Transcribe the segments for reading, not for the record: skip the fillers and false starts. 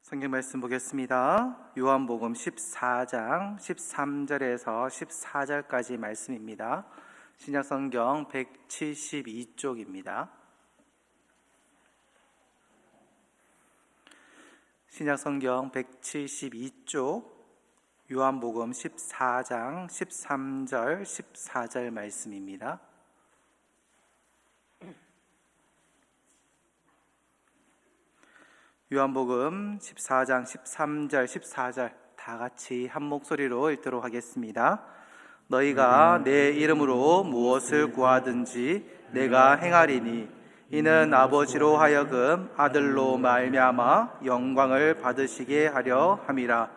성경 말씀 보겠습니다. 요한복음 14장 13절에서 14절까지 말씀입니다. 신약성경 172쪽입니다. 신약성경 172쪽 요한복음 14장 13절 14절 말씀입니다. 요한복음 14장 13절 14절 다 같이 한 목소리로 읽도록 하겠습니다. 너희가 내 이름으로 무엇을 구하든지 내가 행하리니 이는 아버지로 하여금 아들로 말미암아 영광을 받으시게 하려 함이라.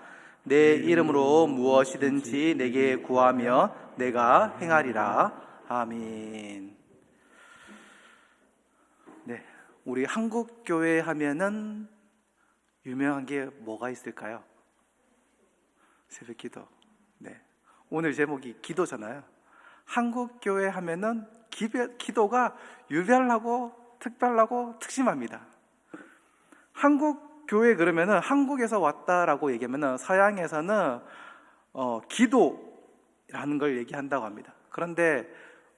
내 이름으로 무엇이든지 내게 구하면 내가 행하리라. 아멘. 네, 우리 한국교회 하면은 유명한 게 뭐가 있을까요? 새벽기도. 네, 오늘 제목이 기도잖아요. 한국교회 하면은 기도가 유별나고 특별하고 특심합니다. 한국교회 그러면은 한국에서 왔다라고 얘기하면은 서양에서는 기도라는 걸 얘기한다고 합니다. 그런데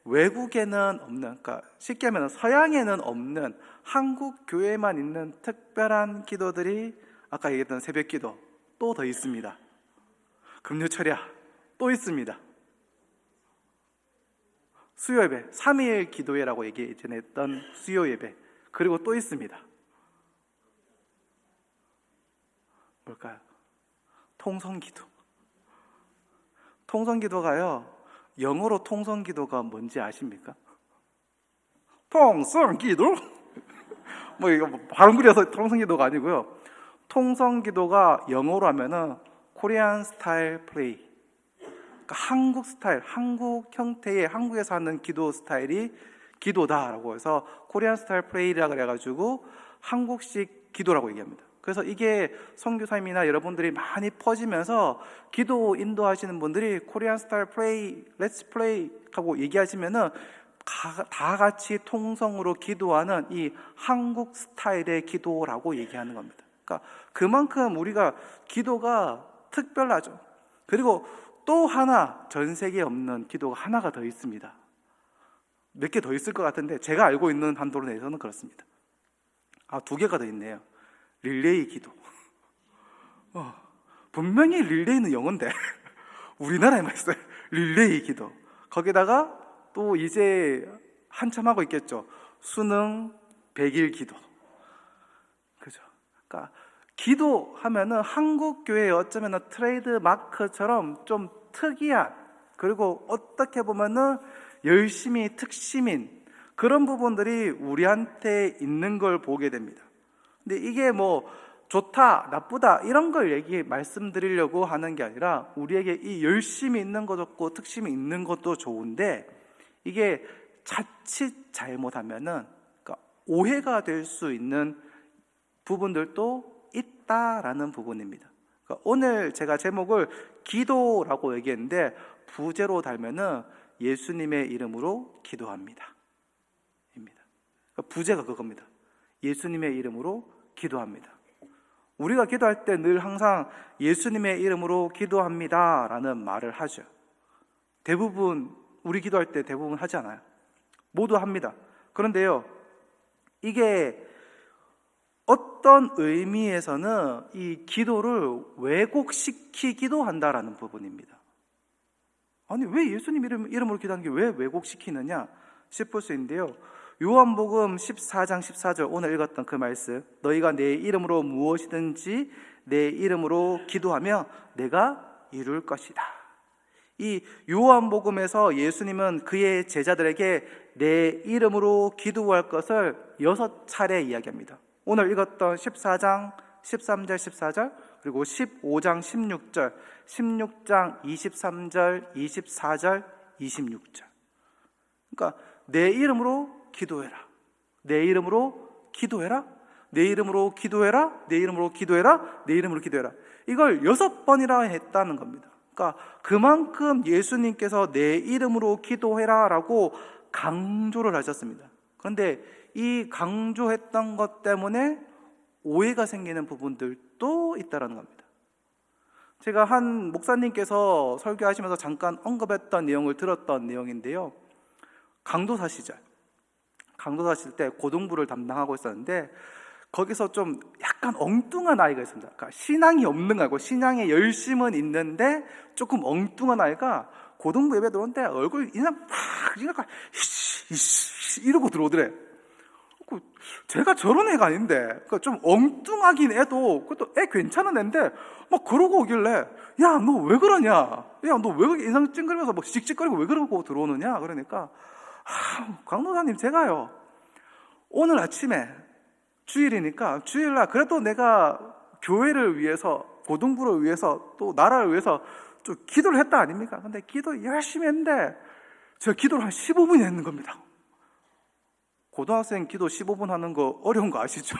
외국에는 없는, 그러니까 쉽게 하면 서양에는 없는 한국 교회만 있는 특별한 기도들이 아까 얘기했던 새벽기도 또 더 있습니다. 금요철야 또 있습니다. 수요예배, 3일 기도회라고 얘기 전에 했던 수요예배, 그리고 또 있습니다. 뭘까요? 통성기도. 통성기도가요, 영어로 통성기도가 뭔지 아십니까? 통성기도? 뭐 이거 발음 그려서 통성기도가 아니고요. 통성기도가 영어로 하면은 코리안 스타일 프레이. 그러니까 한국 스타일, 한국 형태의 한국에서 하는 기도 스타일이 기도다라고 해서 코리안 스타일 프레이라 그래가지고 한국식 기도라고 얘기합니다. 그래서 이게 선교사님이나 여러분들이 많이 퍼지면서 기도 인도하시는 분들이 코리안 스타일 프레이, 렛츠 프레이 하고 얘기하시면은 다 같이 통성으로 기도하는 이 한국 스타일의 기도라고 얘기하는 겁니다. 그러니까 그만큼 우리가 기도가 특별하죠. 그리고 또 하나 전 세계에 없는 기도가 하나가 더 있습니다. 몇 개 더 있을 것 같은데 제가 알고 있는 한도로 내에서는 그렇습니다. 두 개가 더 있네요. 릴레이 기도. 분명히 릴레이는 영어인데 우리나라에만 있어요. 릴레이 기도. 거기다가 또 이제 한참 하고 있겠죠. 수능 100일 기도. 그죠? 그러니까 기도하면은 한국 교회의 어쩌면은 트레이드 마크처럼 좀 특이한, 그리고 어떻게 보면은 열심히 특심인 그런 부분들이 우리한테 있는 걸 보게 됩니다. 근데 이게 뭐 좋다, 나쁘다 이런 걸 말씀드리려고 하는 게 아니라 우리에게 이 열심히 있는 것도 좋고 특심이 있는 것도 좋은데 이게 자칫 잘못하면은 그러니까 오해가 될 수 있는 부분들도 있다라는 부분입니다. 그러니까 오늘 제가 제목을 기도라고 얘기했는데 부제로 달면은 예수님의 이름으로 기도합니다. 입니다. 그러니까 부제가 그겁니다. 예수님의 이름으로 기도합니다. 우리가 기도할 때 늘 항상 예수님의 이름으로 기도합니다 라는 말을 하죠. 대부분 우리 기도할 때 대부분 하지 않아요? 모두 합니다. 그런데요, 이게 어떤 의미에서는 이 기도를 왜곡시키기도 한다라는 부분입니다. 아니, 왜 예수님 이름으로 기도하는 게 왜 왜곡시키느냐 싶을 수 있는데요. 요한복음 14장 14절 오늘 읽었던 그 말씀, 너희가 내 이름으로 무엇이든지 내 이름으로 기도하며 내가 이룰 것이다. 이 요한복음에서 예수님은 그의 제자들에게 내 이름으로 기도할 것을 6차례 이야기합니다. 오늘 읽었던 14장 13절 14절, 그리고 15장 16절, 16장 23절 24절 26절. 그러니까 내 이름으로 기도해라, 내 이름으로 기도해라, 내 이름으로 기도해라, 내 이름으로 기도해라, 내 이름으로 기도해라. 이걸 6번이나 했다는 겁니다. 그러니까 그만큼 예수님께서 내 이름으로 기도해라 라고 강조를 하셨습니다. 그런데 이 강조했던 것 때문에 오해가 생기는 부분들도 있다는 겁니다. 제가 한 목사님께서 설교하시면서 잠깐 언급했던 내용을 들었던 내용인데요. 강도사 시절 때 고등부를 담당하고 있었는데 거기서 좀 약간 엉뚱한 아이가 있습니다. 그러니까 신앙이 없는 아이고 신앙에 열심은 있는데 조금 엉뚱한 아이가 고등부 예배 들어오는데 얼굴 인상 팍 이러고 들어오더래. 제가 저런 애가 아닌데, 그러니까 좀 엉뚱하긴 해도 그것도 애 괜찮은 애인데 막 그러고 오길래, 야 너 왜 그러냐, 야 너 왜 그렇게 인상 찡그리면서 뭐 씩씩거리고 왜 그러고 들어오느냐. 그러니까 강도사님, 제가요 오늘 아침에 주일이니까 주일날 그래도 내가 교회를 위해서, 고등부를 위해서, 또 나라를 위해서 좀 기도를 했다 아닙니까? 근데 기도 열심히 했는데 제가 기도를 한 15분이 했는 겁니다. 고등학생 기도 15분 하는 거 어려운 거 아시죠?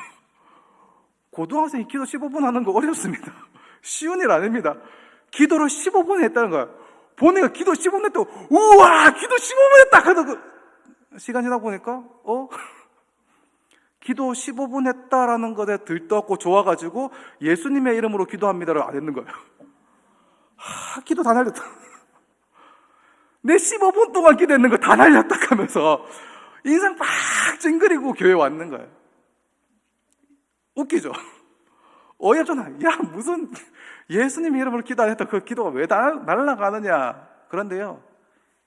고등학생이 기도 15분 하는 거 어렵습니다. 쉬운 일 아닙니다. 기도를 15분 했다는 거야. 보니까 기도 15분 했다고, 우와 기도 15분 했다 하다가 시간 지나고 보니까 기도 15분 했다라는 것에 들떴고 좋아가지고 예수님의 이름으로 기도합니다를 안 했는 거예요. 기도 다 날렸다. 내 15분 동안 기도했는 거 다 날렸다 하면서 인상 팍 찡그리고 교회 왔는 거예요. 웃기죠? 어이없잖아. 야 무슨 예수님 이름으로 기도 안 했다, 그 기도가 왜 날아가느냐. 그런데요,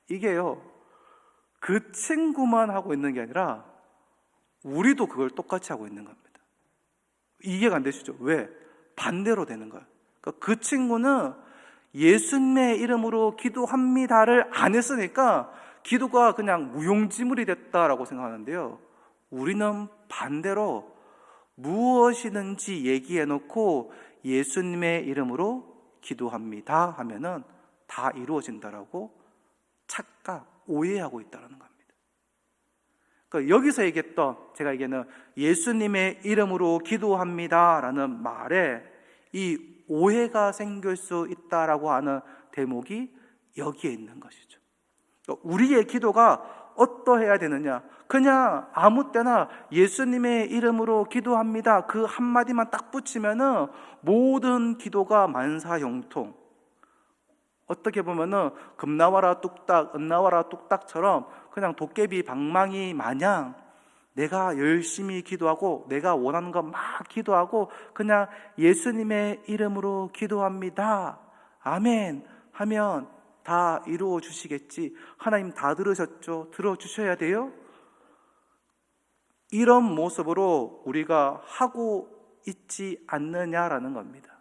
이게요 그 친구만 하고 있는 게 아니라 우리도 그걸 똑같이 하고 있는 겁니다. 이해가 안 되시죠? 왜? 반대로 되는 거예요. 그러니까 그 친구는 예수님의 이름으로 기도합니다를 안 했으니까 기도가 그냥 무용지물이 됐다라고 생각하는데요, 우리는 반대로 무엇이든지 얘기해놓고 예수님의 이름으로 기도합니다 하면은 다 이루어진다라고 착각, 오해하고 있다는 겁니다. 그러니까 여기서 얘기했던, 제가 얘기하는 예수님의 이름으로 기도합니다라는 말에 이 오해가 생길 수 있다라고 하는 대목이 여기에 있는 것이죠. 우리의 기도가 어떠해야 되느냐? 그냥 아무 때나 예수님의 이름으로 기도합니다 그 한마디만 딱 붙이면은 모든 기도가 만사형통, 어떻게 보면은 금 나와라 뚝딱, 은 나와라 뚝딱처럼 그냥 도깨비 방망이 마냥 내가 열심히 기도하고 내가 원하는 거 막 기도하고 그냥 예수님의 이름으로 기도합니다 아멘 하면 다 이루어 주시겠지. 하나님 다 들으셨죠? 들어주셔야 돼요? 이런 모습으로 우리가 하고 있지 않느냐라는 겁니다.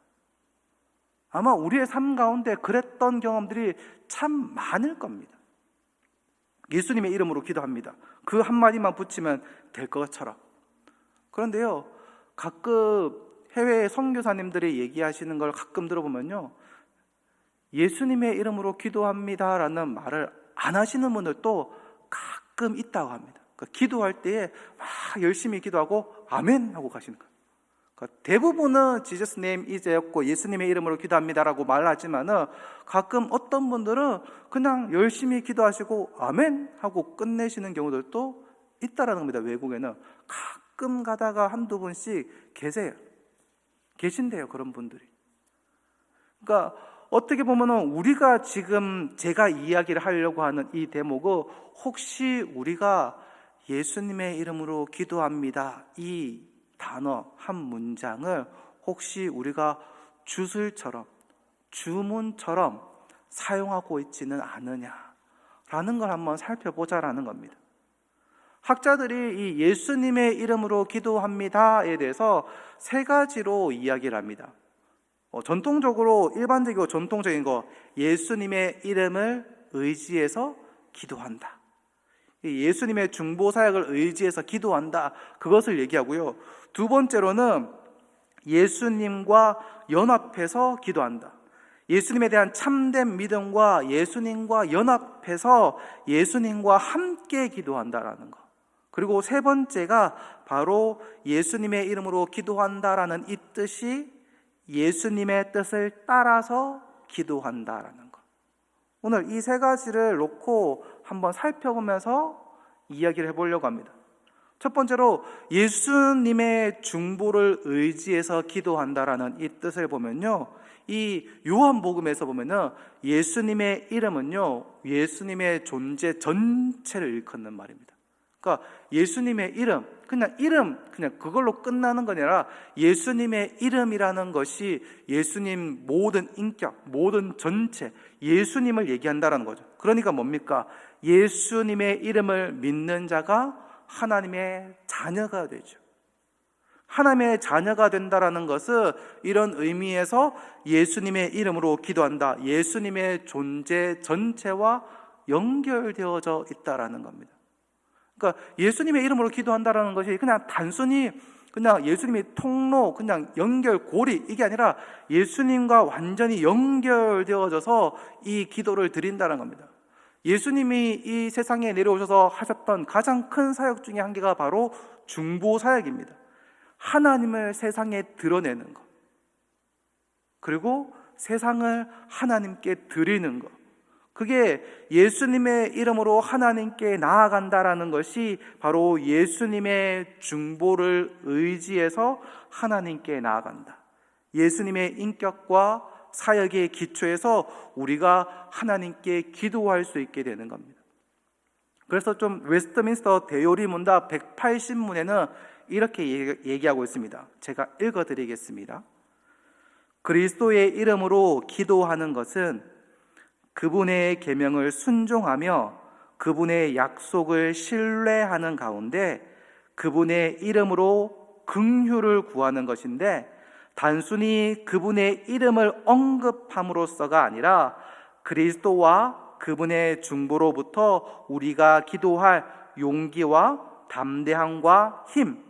아마 우리의 삶 가운데 그랬던 경험들이 참 많을 겁니다. 예수님의 이름으로 기도합니다 그 한마디만 붙이면 될 것처럼. 그런데요, 가끔 해외 선교사님들이 얘기하시는 걸 가끔 들어보면요, 예수님의 이름으로 기도합니다라는 말을 안 하시는 분들도 가끔 있다고 합니다. 그러니까 기도할 때에 막 열심히 기도하고 아멘 하고 가시는 거예요. 그러니까 대부분은 Jesus name is였고 예수님의 이름으로 기도합니다라고 말하지만은 가끔 어떤 분들은 그냥 열심히 기도하시고 아멘 하고 끝내시는 경우들도 있다라는 겁니다. 외국에는 가끔 가다가 한두 분씩 계신대요, 그런 분들이. 그러니까 어떻게 보면은 우리가 지금 제가 이야기를 하려고 하는 이 대목은 혹시 우리가 예수님의 이름으로 기도합니다 이 단어 한 문장을 혹시 우리가 주술처럼, 주문처럼 사용하고 있지는 않느냐라는 걸 한번 살펴보자라는 겁니다. 학자들이 이 예수님의 이름으로 기도합니다에 대해서 세 가지로 이야기를 합니다. 전통적으로, 일반적이고 전통적인 거, 예수님의 이름을 의지해서 기도한다, 예수님의 중보사역을 의지해서 기도한다, 그것을 얘기하고요. 두 번째로는 예수님과 연합해서 기도한다, 예수님에 대한 참된 믿음과 예수님과 연합해서 예수님과 함께 기도한다라는 거. 그리고 세 번째가 바로 예수님의 이름으로 기도한다라는 이 뜻이 예수님의 뜻을 따라서 기도한다라는 것. 오늘 이 세 가지를 놓고 한번 살펴보면서 이야기를 해보려고 합니다. 첫 번째로 예수님의 중보를 의지해서 기도한다라는 이 뜻을 보면요, 이 요한복음에서 보면은 예수님의 이름은요, 예수님의 존재 전체를 일컫는 말입니다. 그러니까 예수님의 이름, 그냥 그걸로 끝나는 게 아니라 예수님의 이름이라는 것이 예수님 모든 인격, 모든 전체, 예수님을 얘기한다라는 거죠. 그러니까 뭡니까? 예수님의 이름을 믿는 자가 하나님의 자녀가 되죠. 하나님의 자녀가 된다라는 것은 이런 의미에서 예수님의 이름으로 기도한다, 예수님의 존재 전체와 연결되어져 있다라는 겁니다. 그러니까 예수님의 이름으로 기도한다라는 것이 그냥 단순히 그냥 예수님의 통로, 그냥 연결고리, 이게 아니라 예수님과 완전히 연결되어져서 이 기도를 드린다는 겁니다. 예수님이 이 세상에 내려오셔서 하셨던 가장 큰 사역 중에 한 개가 바로 중보 사역입니다. 하나님을 세상에 드러내는 것, 그리고 세상을 하나님께 드리는 것, 그게 예수님의 이름으로 하나님께 나아간다라는 것이 바로 예수님의 중보를 의지해서 하나님께 나아간다, 예수님의 인격과 사역의 기초에서 우리가 하나님께 기도할 수 있게 되는 겁니다. 그래서 좀 웨스트민스터 대요리 문답 180문에는 이렇게 얘기하고 있습니다. 제가 읽어드리겠습니다. 그리스도의 이름으로 기도하는 것은 그분의 계명을 순종하며 그분의 약속을 신뢰하는 가운데 그분의 이름으로 긍휼을 구하는 것인데, 단순히 그분의 이름을 언급함으로써가 아니라 그리스도와 그분의 중보로부터 우리가 기도할 용기와 담대함과 힘,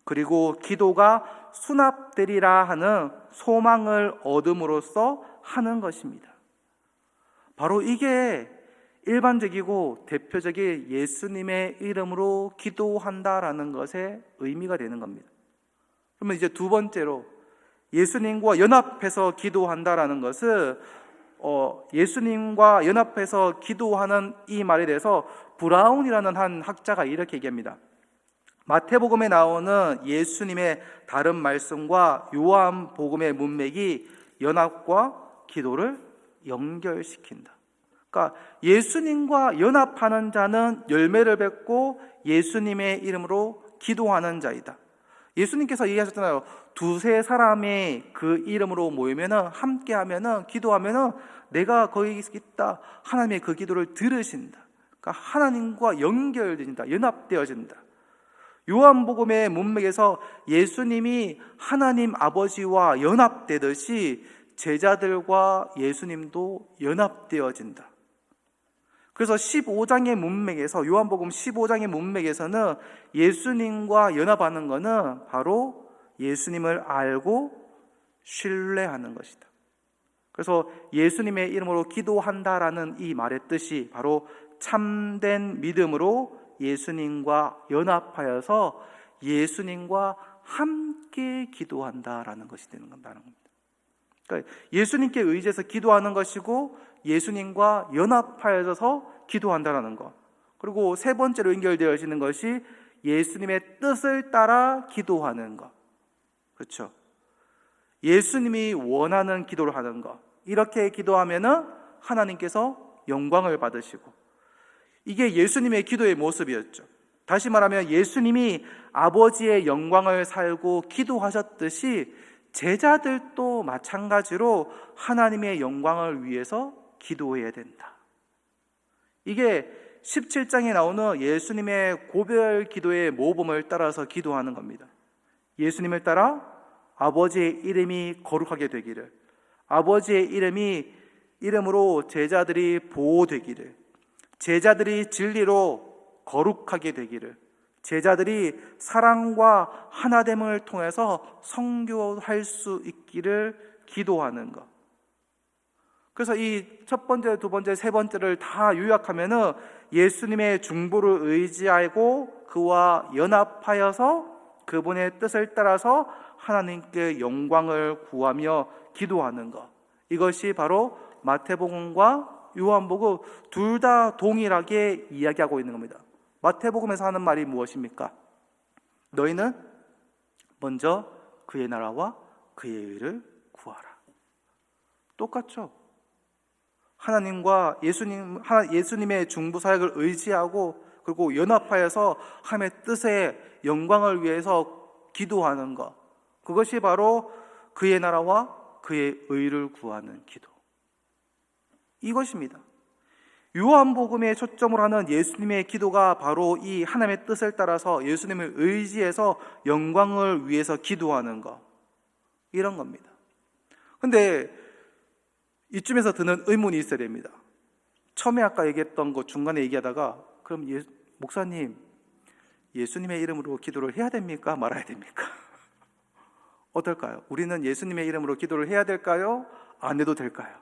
그리고 기도가 수납되리라 하는 소망을 얻음으로써 하는 것입니다. 바로 이게 일반적이고 대표적인 예수님의 이름으로 기도한다라는 것의 의미가 되는 겁니다. 그러면 이제 두 번째로 예수님과 연합해서 기도한다라는 것은 예수님과 연합해서 기도하는 이 말에 대해서 브라운이라는 한 학자가 이렇게 얘기합니다. 마태복음에 나오는 예수님의 다른 말씀과 요한복음의 문맥이 연합과 기도를 연결시킨다. 그러니까 예수님과 연합하는 자는 열매를 맺고 예수님의 이름으로 기도하는 자이다. 예수님께서 얘기하셨잖아요. 두세 사람이 그 이름으로 모이면은, 함께 하면은, 기도하면은 내가 거기 있다. 하나님의 그 기도를 들으신다. 그러니까 하나님과 연결된다. 연합되어진다. 요한복음의 문맥에서 예수님이 하나님 아버지와 연합되듯이 제자들과 예수님도 연합되어진다. 그래서 15장의 문맥에서, 요한복음 15장의 문맥에서는 예수님과 연합하는 것은 바로 예수님을 알고 신뢰하는 것이다. 그래서 예수님의 이름으로 기도한다라는 이 말의 뜻이 바로 참된 믿음으로 예수님과 연합하여서 예수님과 함께 기도한다라는 것이 되는 겁니다. 그러니까 예수님께 의지해서 기도하는 것이고 예수님과 연합하여서 기도한다라는 것. 그리고 세 번째로 연결되어지는 것이 예수님의 뜻을 따라 기도하는 것. 그렇죠? 예수님이 원하는 기도를 하는 것. 이렇게 기도하면은 하나님께서 영광을 받으시고, 이게 예수님의 기도의 모습이었죠. 다시 말하면 예수님이 아버지의 영광을 살고 기도하셨듯이 제자들도 마찬가지로 하나님의 영광을 위해서 기도해야 된다. 이게 17장에 나오는 예수님의 고별 기도의 모범을 따라서 기도하는 겁니다. 예수님을 따라 아버지의 이름이 거룩하게 되기를, 아버지의 이름으로 제자들이 보호되기를, 제자들이 진리로 거룩하게 되기를, 제자들이 사랑과 하나됨을 통해서 성교할 수 있기를 기도하는 것. 그래서 이 첫 번째, 두 번째, 세 번째를 다 요약하면은 예수님의 중보를 의지하고 그와 연합하여서 그분의 뜻을 따라서 하나님께 영광을 구하며 기도하는 것. 이것이 바로 마태복음과 요한복음 둘 다 동일하게 이야기하고 있는 겁니다. 마태복음에서 하는 말이 무엇입니까? 너희는 먼저 그의 나라와 그의 의를 구하라. 똑같죠? 하나님과 예수님의 중보 사역을 의지하고 그리고 연합하여서 하나님의 뜻의 영광을 위해서 기도하는 것, 그것이 바로 그의 나라와 그의 의를 구하는 기도, 이것입니다. 요한복음에 초점을 하는 예수님의 기도가 바로 이 하나님의 뜻을 따라서 예수님을 의지해서 영광을 위해서 기도하는 것, 이런 겁니다. 근데 이쯤에서 드는 의문이 있어야 됩니다. 처음에 아까 얘기했던 거 중간에 얘기하다가 그럼 목사님, 예수님의 이름으로 기도를 해야 됩니까? 말아야 됩니까? 어떨까요? 우리는 예수님의 이름으로 기도를 해야 될까요? 안 해도 될까요?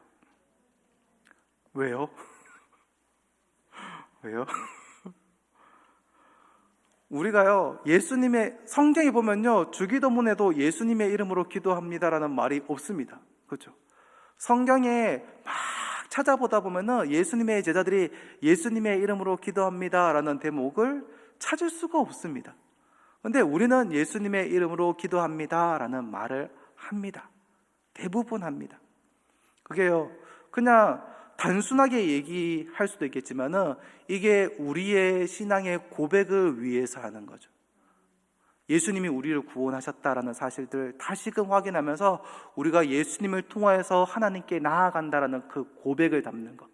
왜요? 왜요? 우리가요, 예수님의 성경에 보면요, 주기도문에도 예수님의 이름으로 기도합니다라는 말이 없습니다. 그렇죠? 성경에 막 찾아보다 보면은 예수님의 제자들이 예수님의 이름으로 기도합니다라는 대목을 찾을 수가 없습니다. 그런데 우리는 예수님의 이름으로 기도합니다라는 말을 합니다. 대부분 합니다. 그게요, 그냥 단순하게 얘기할 수도 있겠지만은 이게 우리의 신앙의 고백을 위해서 하는 거죠. 예수님이 우리를 구원하셨다라는 사실들 다시금 확인하면서 우리가 예수님을 통하여서 하나님께 나아간다라는 그 고백을 담는 것.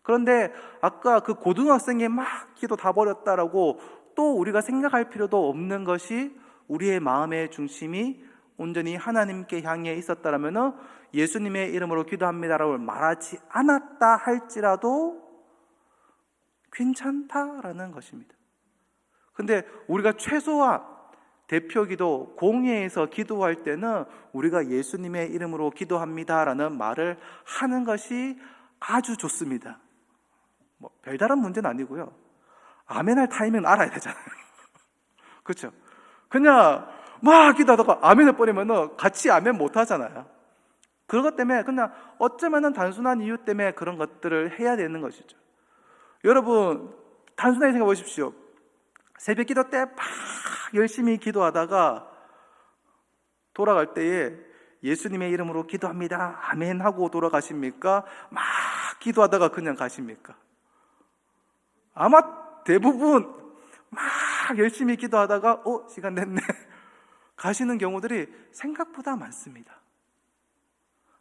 그런데 아까 그 고등학생이 막 기도 다 버렸다라고 또 우리가 생각할 필요도 없는 것이 우리의 마음의 중심이 온전히 하나님께 향해 있었다라면은 예수님의 이름으로 기도합니다라고 말하지 않았다 할지라도 괜찮다라는 것입니다. 근데 우리가 최소한 대표기도 공회에서 기도할 때는 우리가 예수님의 이름으로 기도합니다라는 말을 하는 것이 아주 좋습니다. 뭐 별다른 문제는 아니고요. 아멘할 타이밍은 알아야 되잖아요. 그렇죠? 그냥 막 기도하다가 아멘을 버리면 같이 아멘 못 하잖아요. 그것 때문에 그냥 어쩌면은 단순한 이유 때문에 그런 것들을 해야 되는 것이죠. 여러분, 단순하게 생각해 보십시오. 새벽 기도 때 막 열심히 기도하다가 돌아갈 때에 예수님의 이름으로 기도합니다, 아멘 하고 돌아가십니까? 막 기도하다가 그냥 가십니까? 아마 대부분 막 열심히 기도하다가 시간 됐네 가시는 경우들이 생각보다 많습니다.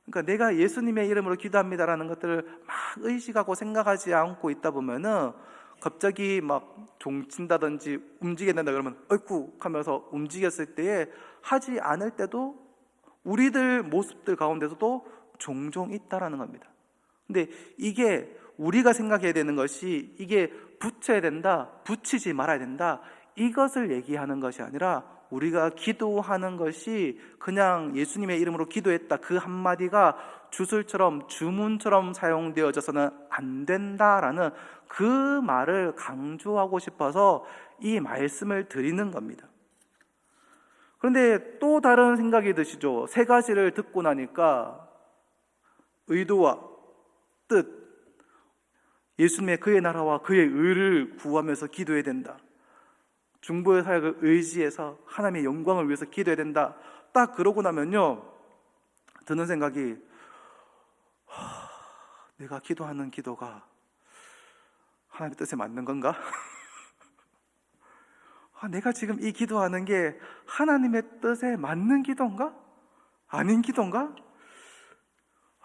그러니까 내가 예수님의 이름으로 기도합니다라는 것들을 막 의식하고 생각하지 않고 있다 보면은 갑자기 막 종친다든지 움직여야 된다 그러면 어이쿠 하면서 움직였을 때에 하지 않을 때도 우리들 모습들 가운데서도 종종 있다라는 겁니다. 근데 이게 우리가 생각해야 되는 것이 이게 붙여야 된다, 붙이지 말아야 된다, 이것을 얘기하는 것이 아니라 우리가 기도하는 것이 그냥 예수님의 이름으로 기도했다 그 한마디가 주술처럼 주문처럼 사용되어져서는 안 된다라는 그 말을 강조하고 싶어서 이 말씀을 드리는 겁니다. 그런데 또 다른 생각이 드시죠? 세 가지를 듣고 나니까 의도와 뜻, 예수님의 그의 나라와 그의 의를 구하면서 기도해야 된다, 중보의 사역을 의지해서 하나님의 영광을 위해서 기도해야 된다, 딱 그러고 나면요 드는 생각이 내가 기도하는 기도가 하나님의 뜻에 맞는 건가? 내가 지금 이 기도하는 게 하나님의 뜻에 맞는 기도인가? 아닌 기도인가?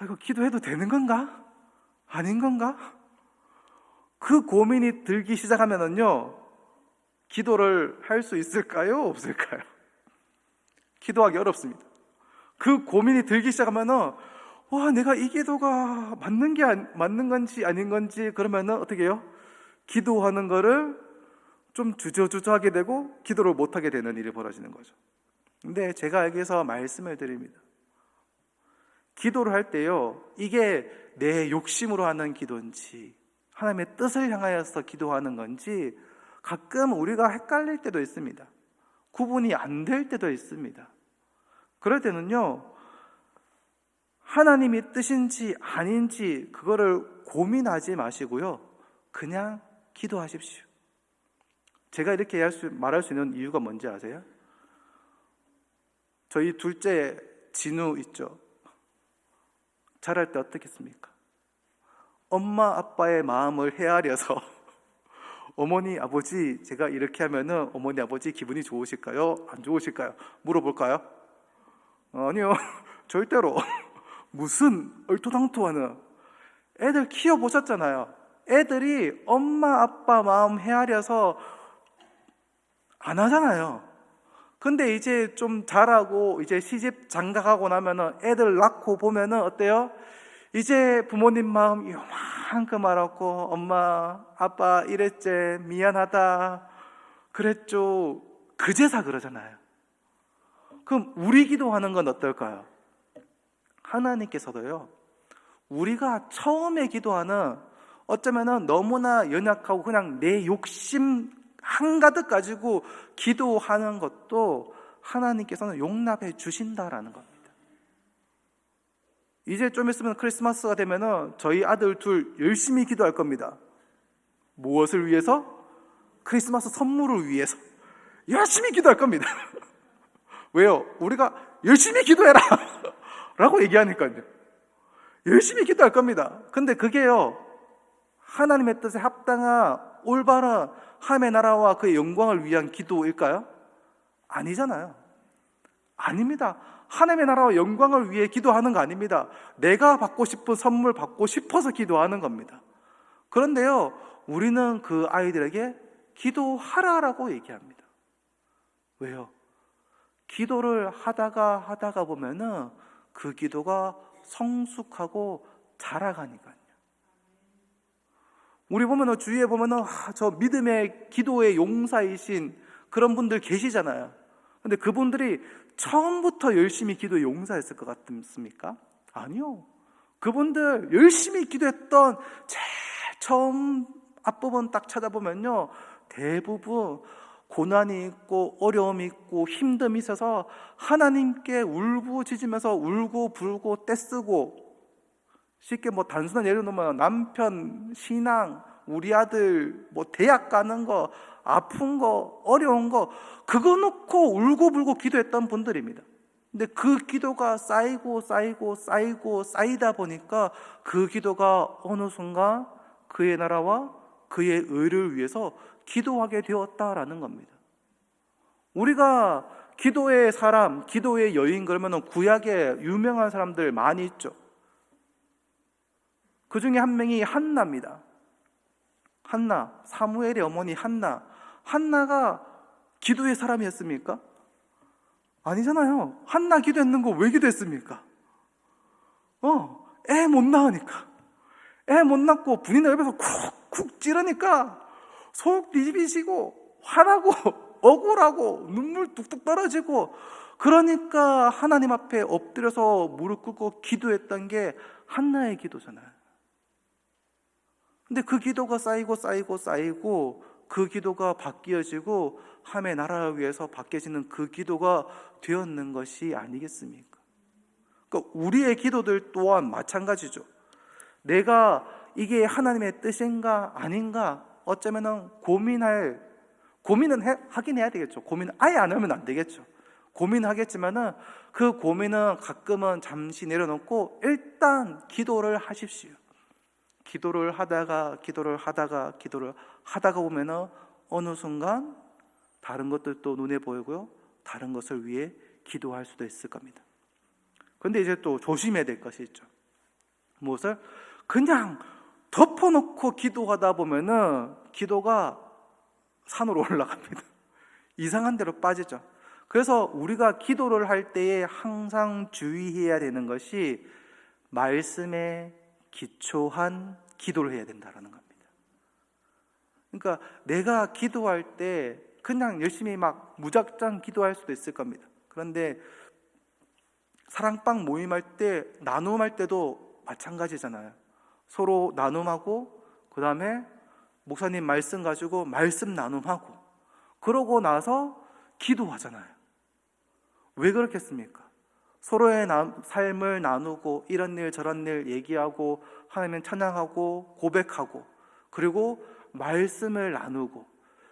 이거 기도해도 되는 건가? 아닌 건가? 그 고민이 들기 시작하면은요 기도를 할 수 있을까요? 없을까요? 기도하기 어렵습니다. 그 고민이 들기 시작하면은 내가 이 기도가 맞는 건지 아닌 건지 그러면은 어떻게 해요? 기도하는 거를 좀 주저주저하게 되고 기도를 못하게 되는 일이 벌어지는 거죠. 근데 제가 여기서 말씀을 드립니다. 기도를 할 때요 이게 내 욕심으로 하는 기도인지 하나님의 뜻을 향하여서 기도하는 건지 가끔 우리가 헷갈릴 때도 있습니다. 구분이 안 될 때도 있습니다. 그럴 때는요 하나님이 뜻인지 아닌지 그거를 고민하지 마시고요 그냥 기도하십시오. 제가 이렇게 말할 수 있는 이유가 뭔지 아세요? 저희 둘째 진우 있죠. 자랄 때 어떻겠습니까? 엄마 아빠의 마음을 헤아려서 어머니 아버지 제가 이렇게 하면은 어머니 아버지 기분이 좋으실까요? 안 좋으실까요? 물어볼까요? 아니요. 절대로. 무슨 얼토당토하는. 애들 키워보셨잖아요. 애들이 엄마 아빠 마음 헤아려서 안 하잖아요. 근데 이제 좀 자라고 이제 시집 장가가고 나면은 애들 낳고 보면은 어때요? 이제 부모님 마음 요만큼 알았고, 엄마 아빠 이랬지, 미안하다 그랬죠, 그제서 그러잖아요. 그럼 우리 기도하는 건 어떨까요? 하나님께서도요, 우리가 처음에 기도하는, 어쩌면은 너무나 연약하고 그냥 내 욕심 한가득 가지고 기도하는 것도 하나님께서는 용납해 주신다라는 겁니다. 이제 좀 있으면 크리스마스가 되면은 저희 아들 둘 열심히 기도할 겁니다. 무엇을 위해서? 크리스마스 선물을 위해서 열심히 기도할 겁니다. 왜요? 우리가 열심히 기도해라 라고 얘기하니까요. 열심히 기도할 겁니다. 근데 그게요, 하나님의 뜻에 합당한 올바른 하나님의 나라와 그의 영광을 위한 기도일까요? 아니잖아요. 아닙니다. 하나님의 나라와 영광을 위해 기도하는 거 아닙니다. 내가 받고 싶은 선물 받고 싶어서 기도하는 겁니다. 그런데요, 우리는 그 아이들에게 기도하라라고 얘기합니다. 왜요? 기도를 하다가 보면은 그 기도가 성숙하고 자라가니까요. 우리 보면은 주위에 보면은 저 믿음의 기도의 용사이신 그런 분들 계시잖아요. 근데 그분들이 처음부터 열심히 기도에 용사했을 것 같습니까? 아니요. 그분들 열심히 기도했던 제일 처음 앞부분 딱 찾아보면요, 대부분 고난이 있고 어려움이 있고 힘듦이 있어서 하나님께 울부짖으면서 울고 불고 떼쓰고, 쉽게 뭐 단순한 예를 들면 남편, 신앙, 우리 아들 뭐 대학 가는 거, 아픈 거, 어려운 거, 그거 놓고 울고 불고 기도했던 분들입니다. 근데 그 기도가 쌓이고 쌓이다 보니까 그 기도가 어느 순간 그의 나라와 그의 의를 위해서 기도하게 되었다라는 겁니다. 우리가 기도의 사람, 기도의 여인 그러면 구약에 유명한 사람들 많이 있죠. 그 중에 한 명이 한나입니다. 한나, 사무엘의 어머니 한나. 한나가 기도의 사람이었습니까? 아니잖아요. 한나 기도했는 거 왜 기도했습니까? 애 못 낳으니까. 애 못 낳고 분이 옆에서 쿡쿡 찌르니까 속 뒤집히시고 화나고 억울하고 눈물 뚝뚝 떨어지고, 그러니까 하나님 앞에 엎드려서 무릎 꿇고 기도했던 게 한나의 기도잖아요. 근데 그 기도가 쌓이고 그 기도가 바뀌어지고 하나님의 나라를 위해서 바뀌어지는 그 기도가 되었는 것이 아니겠습니까? 그러니까 우리의 기도들 또한 마찬가지죠. 내가 이게 하나님의 뜻인가 아닌가 어쩌면은 고민은 하긴 해야 되겠죠. 고민은 아예 안 하면 안 되겠죠. 고민하겠지만은 그 고민은 가끔은 잠시 내려놓고 일단 기도를 하십시오. 기도를 하다가 보면은 어느 순간 다른 것들도 눈에 보이고요, 다른 것을 위해 기도할 수도 있을 겁니다. 그런데 이제 또 조심해야 될 것이 있죠. 무엇을? 그냥 덮어놓고 기도하다 보면은 기도가 산으로 올라갑니다. 이상한 데로 빠지죠. 그래서 우리가 기도를 할 때에 항상 주의해야 되는 것이 말씀에 기초한 기도를 해야 된다는 겁니다. 그러니까 내가 기도할 때 그냥 열심히 막 무작정 기도할 수도 있을 겁니다. 그런데 사랑방 모임할 때, 나눔할 때도 마찬가지잖아요. 서로 나눔하고 그 다음에 목사님 말씀 가지고 말씀 나눔하고 그러고 나서 기도하잖아요. 왜 그렇겠습니까? 서로의 삶을 나누고 이런 일 저런 일 얘기하고 하나님을 찬양하고 고백하고 그리고 말씀을 나누고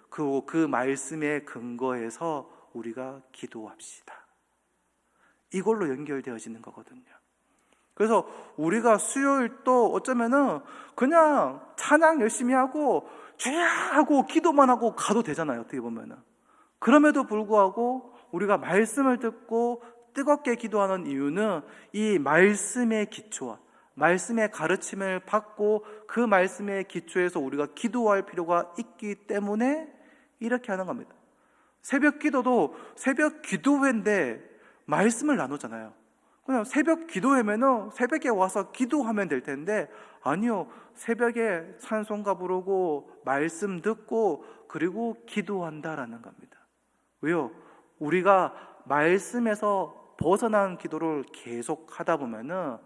그 말씀에 근거해서 우리가 기도합시다. 이걸로 연결되어지는 거거든요. 그래서 우리가 수요일도 어쩌면은 그냥 찬양 열심히 하고 주야 하고 기도만 하고 가도 되잖아요, 어떻게 보면은. 그럼에도 불구하고 우리가 말씀을 듣고 뜨겁게 기도하는 이유는 이 말씀의 기초와 말씀의 가르침을 받고 그 말씀의 기초에서 우리가 기도할 필요가 있기 때문에 이렇게 하는 겁니다. 새벽 기도도 새벽 기도회인데 말씀을 나누잖아요. 그냥 새벽 기도회면은 새벽에 와서 기도하면 될 텐데, 아니요, 새벽에 찬송가 부르고 말씀 듣고 그리고 기도한다라는 겁니다. 왜요? 우리가 말씀에서 벗어난 기도를 계속 하다 보면은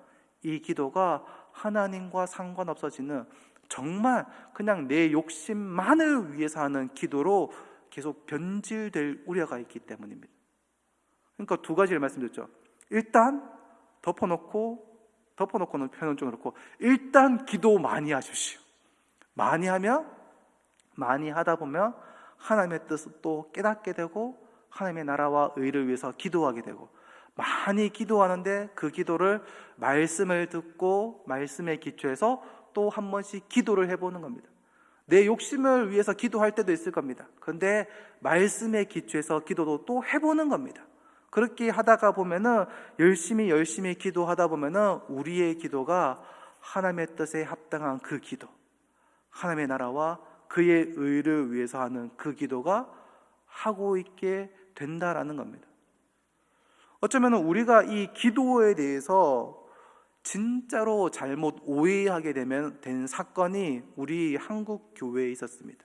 이 기도가 하나님과 상관없어지는, 정말 그냥 내 욕심만을 위해서 하는 기도로 계속 변질될 우려가 있기 때문입니다. 그러니까 두 가지를 말씀드렸죠. 일단 덮어놓고는 표현은 좀 그렇고, 일단 기도 많이 하십시오. 많이 하다 보면 하나님의 뜻을 또 깨닫게 되고 하나님의 나라와 의를 위해서 기도하게 되고, 많이 기도하는데 그 기도를 말씀을 듣고 말씀의 기초에서 또 한 번씩 기도를 해보는 겁니다. 내 욕심을 위해서 기도할 때도 있을 겁니다. 그런데 말씀의 기초에서 기도도 또 해보는 겁니다. 그렇게 하다가 보면은 열심히 기도하다 보면은 우리의 기도가 하나님의 뜻에 합당한 그 기도, 하나님의 나라와 그의 의를 위해서 하는 그 기도가 하고 있게 된다라는 겁니다. 어쩌면 우리가 이 기도에 대해서 진짜로 잘못 오해하게 된 사건이 우리 한국 교회에 있었습니다.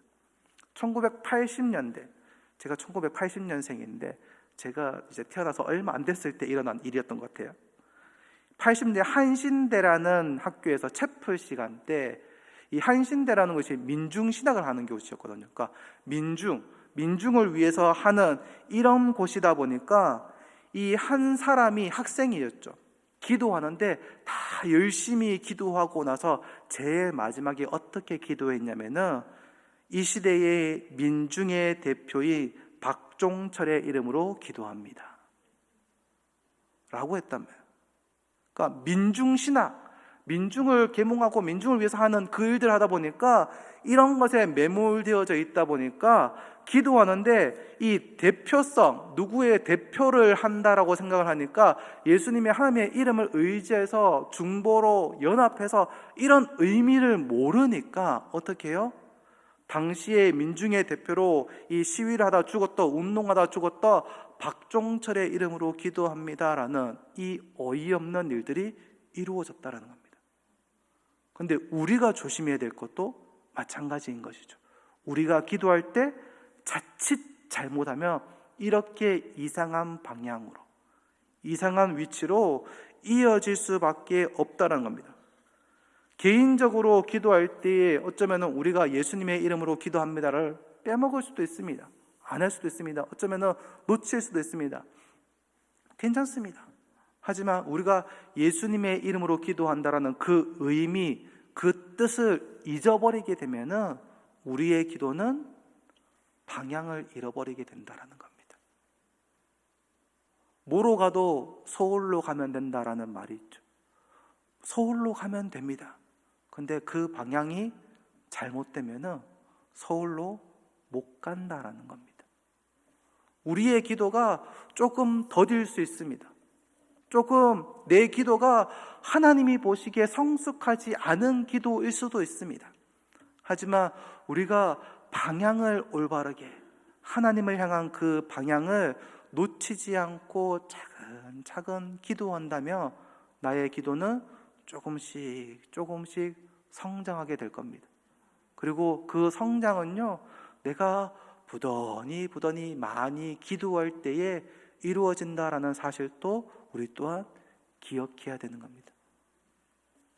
1980년대, 제가 1980년생인데 제가 이제 태어나서 얼마 안 됐을 때 일어난 일이었던 것 같아요. 80년대 한신대라는 학교에서 채플 시간 때, 이 한신대라는 것이 민중신학을 하는 곳이었거든요. 그러니까 민중을 위해서 하는 이런 곳이다 보니까 이 한 사람이 학생이었죠. 기도하는데 다 열심히 기도하고 나서 제일 마지막에 어떻게 기도했냐면은 이 시대의 민중의 대표인 박종철의 이름으로 기도합니다 라고 했다며. 그러니까 민중신학, 민중을 계몽하고 민중을 위해서 하는 그 일들 하다 보니까 이런 것에 매몰되어져 있다 보니까 기도하는데 이 대표성, 누구의 대표를 한다라고 생각을 하니까 예수님의 하나님의 이름을 의지해서 중보로 연합해서 이런 의미를 모르니까 어떻게 해요? 당시에 민중의 대표로 이 시위를 하다 죽었다, 운동하다 죽었다 박종철의 이름으로 기도합니다라는 이 어이없는 일들이 이루어졌다라는 겁니다. 그런데 우리가 조심해야 될 것도 마찬가지인 것이죠. 우리가 기도할 때 자칫 잘못하면 이렇게 이상한 방향으로, 이상한 위치로 이어질 수밖에 없다는 겁니다. 개인적으로 기도할 때 어쩌면 우리가 예수님의 이름으로 기도합니다를 빼먹을 수도 있습니다. 안 할 수도 있습니다. 어쩌면 놓칠 수도 있습니다. 괜찮습니다. 하지만 우리가 예수님의 이름으로 기도한다라는 그 의미, 그 뜻을 잊어버리게 되면은 우리의 기도는 방향을 잃어버리게 된다라는 겁니다. 뭐로 가도 서울로 가면 된다라는 말이 있죠. 서울로 가면 됩니다. 근데 그 방향이 잘못되면은 서울로 못 간다라는 겁니다. 우리의 기도가 조금 더딜 수 있습니다. 조금 내 기도가 하나님이 보시기에 성숙하지 않은 기도일 수도 있습니다. 하지만 우리가 방향을 올바르게, 하나님을 향한 그 방향을 놓치지 않고 차근차근 기도한다면 나의 기도는 조금씩 성장하게 될 겁니다. 그리고 그 성장은요, 내가 부더니 많이 기도할 때에 이루어진다라는 사실도 우리 또한 기억해야 되는 겁니다.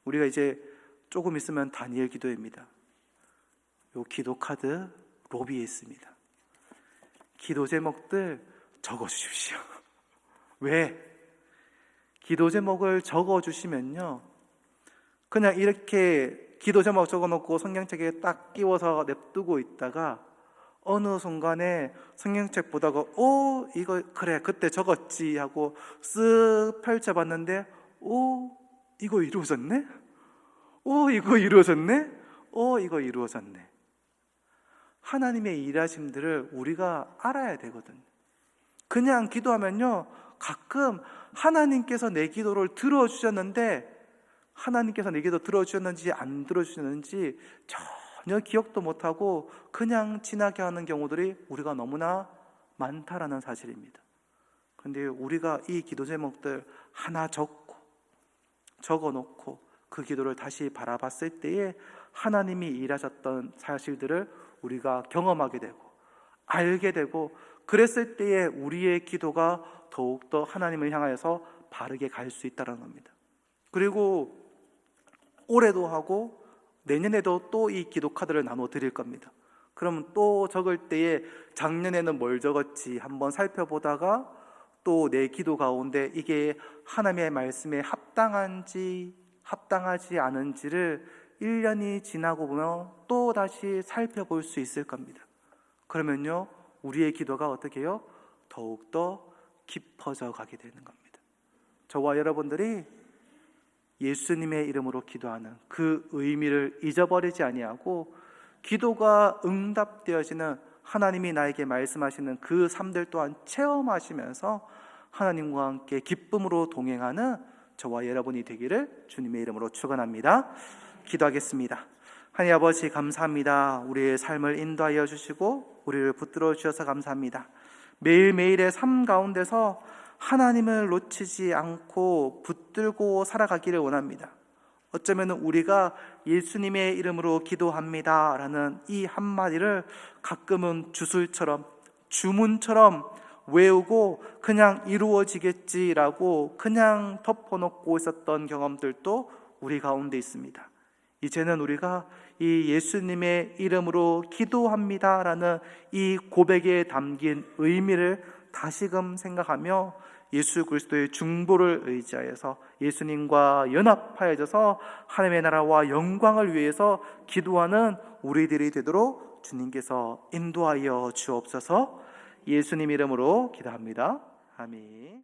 우리가 이제 조금 있으면 다니엘 기도회입니다. 요 기도 카드 로비에 있습니다. 기도 제목들 적어주십시오. 왜? 기도 제목을 적어주시면요, 그냥 이렇게 기도 제목 적어놓고 성경책에 딱 끼워서 냅두고 있다가 어느 순간에 성경책 보다가 이거 그래 그때 적었지 하고 쓱 펼쳐봤는데 이거 이루어졌네? 이거 이루어졌네? 이거 이루어졌네. 하나님의 일하심들을 우리가 알아야 되거든요. 그냥 기도하면요, 가끔 하나님께서 내 기도를 들어주셨는데, 하나님께서 내 기도 들어주셨는지 안 들어주셨는지 전혀 기억도 못하고 그냥 지나게 하는 경우들이 우리가 너무나 많다라는 사실입니다. 그런데 우리가 이 기도 제목들 하나 적어놓고 그 기도를 다시 바라봤을 때에 하나님이 일하셨던 사실들을 우리가 경험하게 되고 알게 되고, 그랬을 때에 우리의 기도가 더욱더 하나님을 향하여서 바르게 갈 수 있다는 겁니다. 그리고 올해도 하고 내년에도 또 이 기도 카드를 나눠 드릴 겁니다. 그럼 또 적을 때에 작년에는 뭘 적었지 한번 살펴보다가 또 내 기도 가운데 이게 하나님의 말씀에 합당한지 합당하지 않은지를 1년이 지나고 보면 또 다시 살펴볼 수 있을 겁니다. 그러면요, 우리의 기도가 어떻게 해요? 더욱더 깊어져 가게 되는 겁니다. 저와 여러분들이 예수님의 이름으로 기도하는 그 의미를 잊어버리지 아니하고, 기도가 응답되어지는 하나님이 나에게 말씀하시는 그 삶들 또한 체험하시면서 하나님과 함께 기쁨으로 동행하는 저와 여러분이 되기를 주님의 이름으로 축원합니다. 기도하겠습니다. 하나님 아버지, 감사합니다. 우리의 삶을 인도하여 주시고 우리를 붙들어 주셔서 감사합니다. 매일매일의 삶 가운데서 하나님을 놓치지 않고 붙들고 살아가기를 원합니다. 어쩌면 우리가 예수님의 이름으로 기도합니다 라는 이 한마디를 가끔은 주술처럼 주문처럼 외우고 그냥 이루어지겠지라고 그냥 덮어놓고 있었던 경험들도 우리 가운데 있습니다. 이제는 우리가 이 예수님의 이름으로 기도합니다 라는 이 고백에 담긴 의미를 다시금 생각하며 예수 그리스도의 중보를 의지하여서 예수님과 연합하여져서 하나님의 나라와 영광을 위해서 기도하는 우리들이 되도록 주님께서 인도하여 주옵소서. 예수님 이름으로 기도합니다. 아멘.